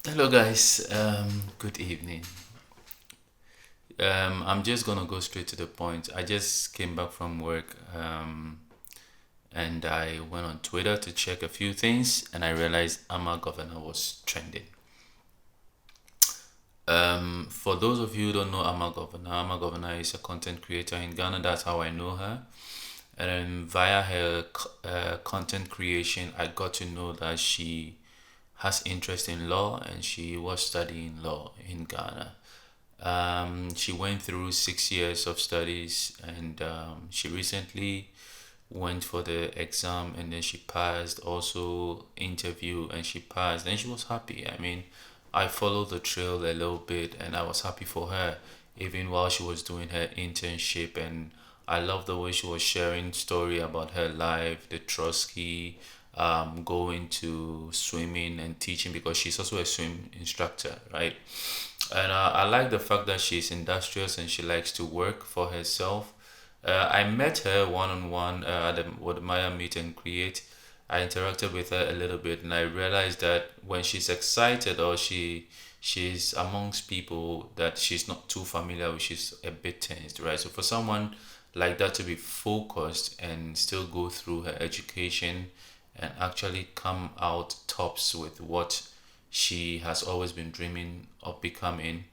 Hello, guys. Good evening. I'm just gonna go straight to the point. I just came back from work, and I went on Twitter to check a few things, and I realized Ama Governor was trending. For those of you who don't know Ama Governor is a content creator in Ghana. That's how I know her. And via her content creation, I got to know that she has interest in law and she was studying law in Ghana. She went through 6 years of studies, and she recently went for the exam and then she passed. Also, interview and she passed. And she was happy. I mean, I followed the trail a little bit and I was happy for her, even while she was doing her internship. And I love the way she was sharing story about her life, the Trotsky, going to swimming and teaching because she's also a swim instructor, right? And I like the fact that she's industrious and she likes to work for herself. I met her one on one at the What Maya Meet and Create. I interacted with her a little bit, and I realized that when she's excited or she's amongst people that she's not too familiar with, she's a bit tensed, right? So for someone like that to be focused and still go through her education and actually come out tops with what she has always been dreaming of becoming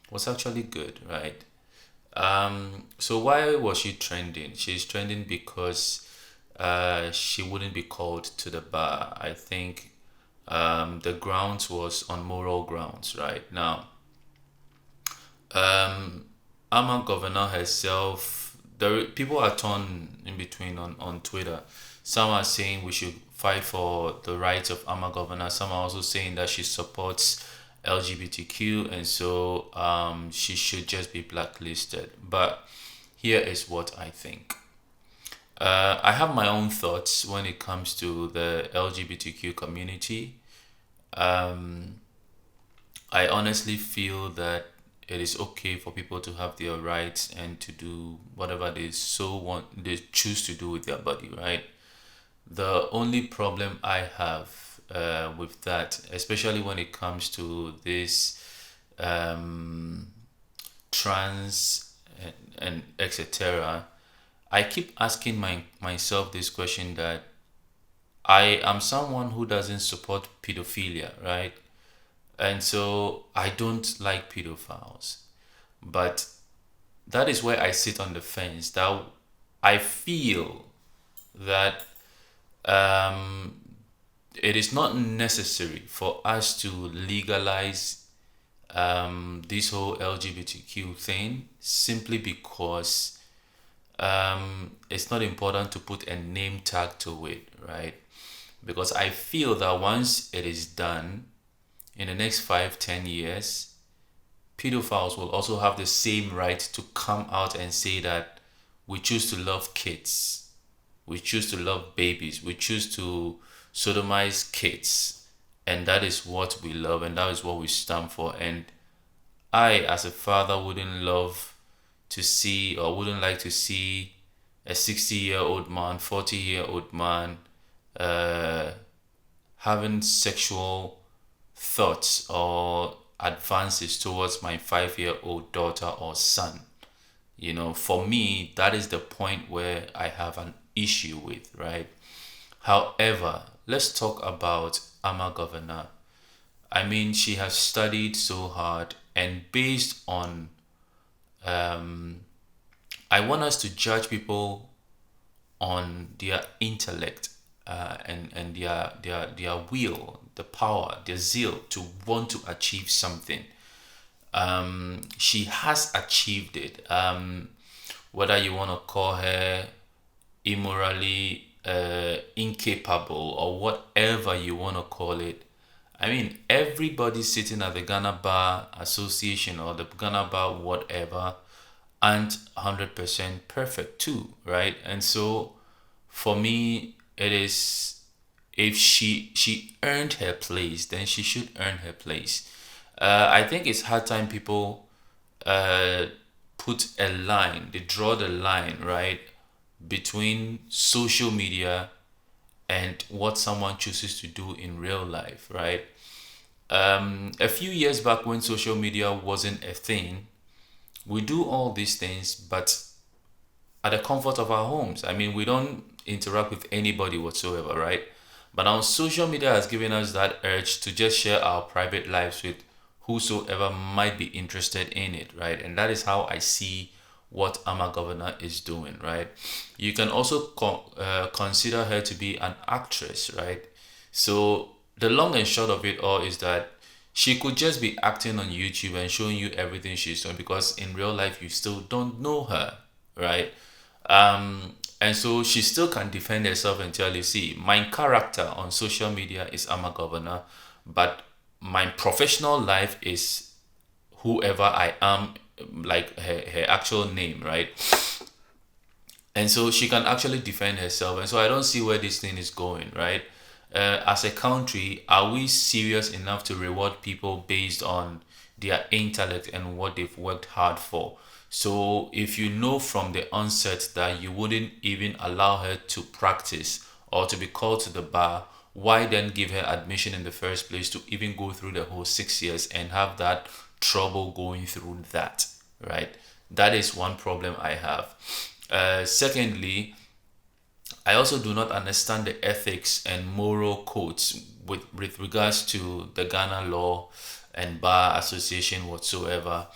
was actually good, right? So why was she trending? She's trending because she wouldn't be called to the bar. I think the grounds was on moral grounds, right? Now, Ama Governor herself, people are torn in between on Twitter. Some are saying we should fight for the rights of Ama Governor. Some are also saying that she supports LGBTQ and so she should just be blacklisted. But here is what I think. I have my own thoughts when it comes to the LGBTQ community. Um, I honestly feel that it is okay for people to have their rights and to do whatever they choose to do with their body, right? The only problem I have with that, especially when it comes to this um, trans and etc., I keep asking myself this question that I am someone who doesn't support pedophilia, right? And so I don't like pedophiles. But that is where I sit on the fence. That I feel that um, it is not necessary for us to legalize this whole LGBTQ thing simply because it's not important to put a name tag to it, right? Because I feel that once it is done in the next 5, 10 years, pedophiles will also have the same right to come out and say that we choose to love kids, we choose to love babies, we choose to sodomize kids, and that is what we love and that is what we stand for. And I, as a father, wouldn't love to see or wouldn't like to see a 60-year-old man, 40-year-old man uh, having sexual thoughts or advances towards my 5-year-old daughter or son. For me, that is the point where I have an issue with, right? However, let's talk about Ama Governor. I mean, she has studied so hard, and based on, I want us to judge people on their intellect and their will, the power, their zeal to want to achieve something. She has achieved it. Whether you want to call her immorally incapable or whatever you want to call it. I mean, everybody sitting at the Ghana Bar Association or the Ghana Bar whatever aren't 100% perfect too, right? And so for me, it is, if she earned her place, then she should earn her place. I think it's hard time people uh, put a line, they draw the line, right, between social media and what someone chooses to do in real life, right? A few years back when social media wasn't a thing, we do all these things, but at the comfort of our homes. I mean, we don't interact with anybody whatsoever, right? But now social media has given us that urge to just share our private lives with whosoever might be interested in it, right? And that is how I see what Ama Governor is doing, right? You can also consider her to be an actress, right? So the long and short of it all is that she could just be acting on YouTube and showing you everything she's doing, because in real life you still don't know her, right? And so she still can defend herself and tell you, see, my character on social media is Ama Governor, but my professional life is whoever I am, like her actual name, right? And so she can actually defend herself. And so I don't see where this thing is going, right? As a country, are we serious enough to reward people based on their intellect and what they've worked hard for? So if you know from the onset that you wouldn't even allow her to practice or to be called to the bar, why then give her admission in the first place to even go through the whole 6 years and have that trouble going through that, right? That is one problem I have. Secondly, I also do not understand the ethics and moral codes with regards to the Ghana law and bar association whatsoever.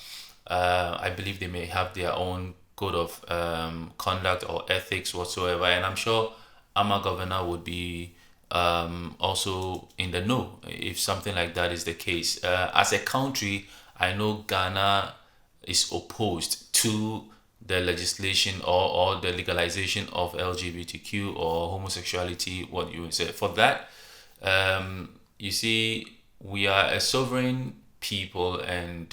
I believe they may have their own code of conduct or ethics whatsoever, and I'm sure Ama Governor would be also in the know if something like that is the case. As a country, I know Ghana is opposed to the legislation or the legalization of LGBTQ or homosexuality, what you would say. For that, you see, we are a sovereign people, and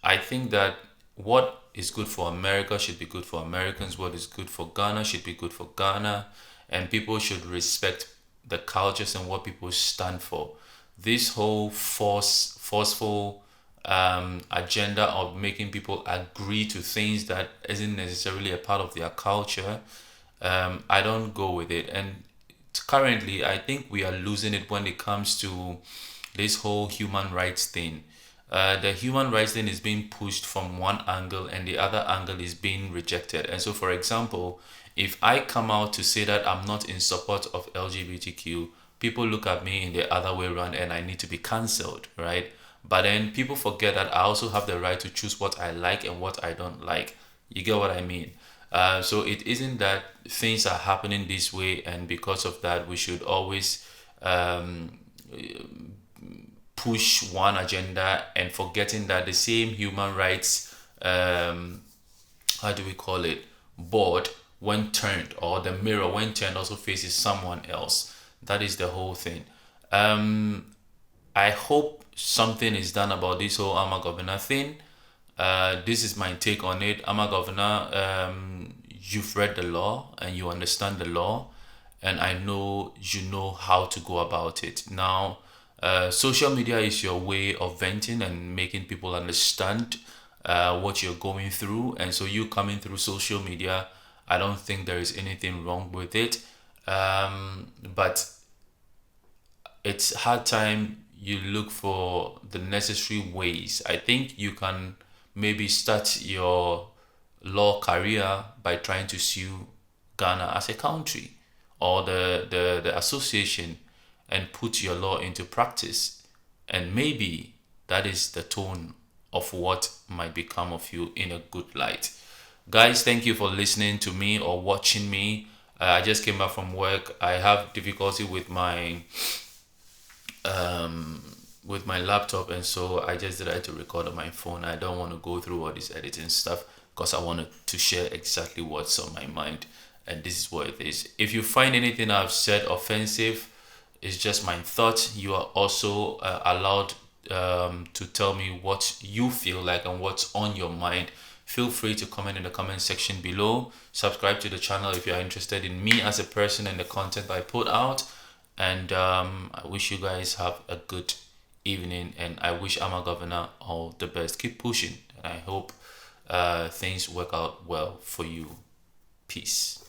I think that what is good for America should be good for Americans. What is good for Ghana should be good for Ghana, and people should respect the cultures and what people stand for. This whole forceful agenda of making people agree to things that isn't necessarily a part of their culture, I don't go with it. And currently, I think we are losing it when it comes to this whole human rights thing. The human rights thing is being pushed from one angle and the other angle is being rejected. And so, for example, if I come out to say that I'm not in support of LGBTQ, people look at me in the other way around and I need to be cancelled, right? But then people forget that I also have the right to choose what I like and what I don't like. You get what I mean? So it isn't that things are happening this way, and because of that, we should always um, push one agenda and forgetting that the same human rights, how do we call it, board, when turned, or the mirror when turned, also faces someone else. That is the whole thing. I hope something is done about this whole Ama Governor thing. This is my take on it. Ama Governor, you've read the law and you understand the law, and I know you know how to go about it. Now, social media is your way of venting and making people understand what you're going through, and so you coming through social media, I don't think there is anything wrong with it. But it's hard time you look for the necessary ways. I think you can maybe start your law career by trying to sue Ghana as a country or the association and put your law into practice. And maybe that is the tone of what might become of you in a good light. Guys, thank you for listening to me or watching me. I just came back from work. I have difficulty with my laptop, and so I just decided to record on my phone. I don't want to go through all this editing stuff because I wanted to share exactly what's on my mind, and this is what it is. If you find anything I've said offensive, it's just my thoughts. You are also allowed to tell me what you feel like and what's on your mind. Feel free to comment in the comment section below. Subscribe to the channel if you are interested in me as a person and the content I put out. And I wish you guys have a good evening, and I wish Ama Governor all the best. Keep pushing, and I hope things work out well for you. Peace.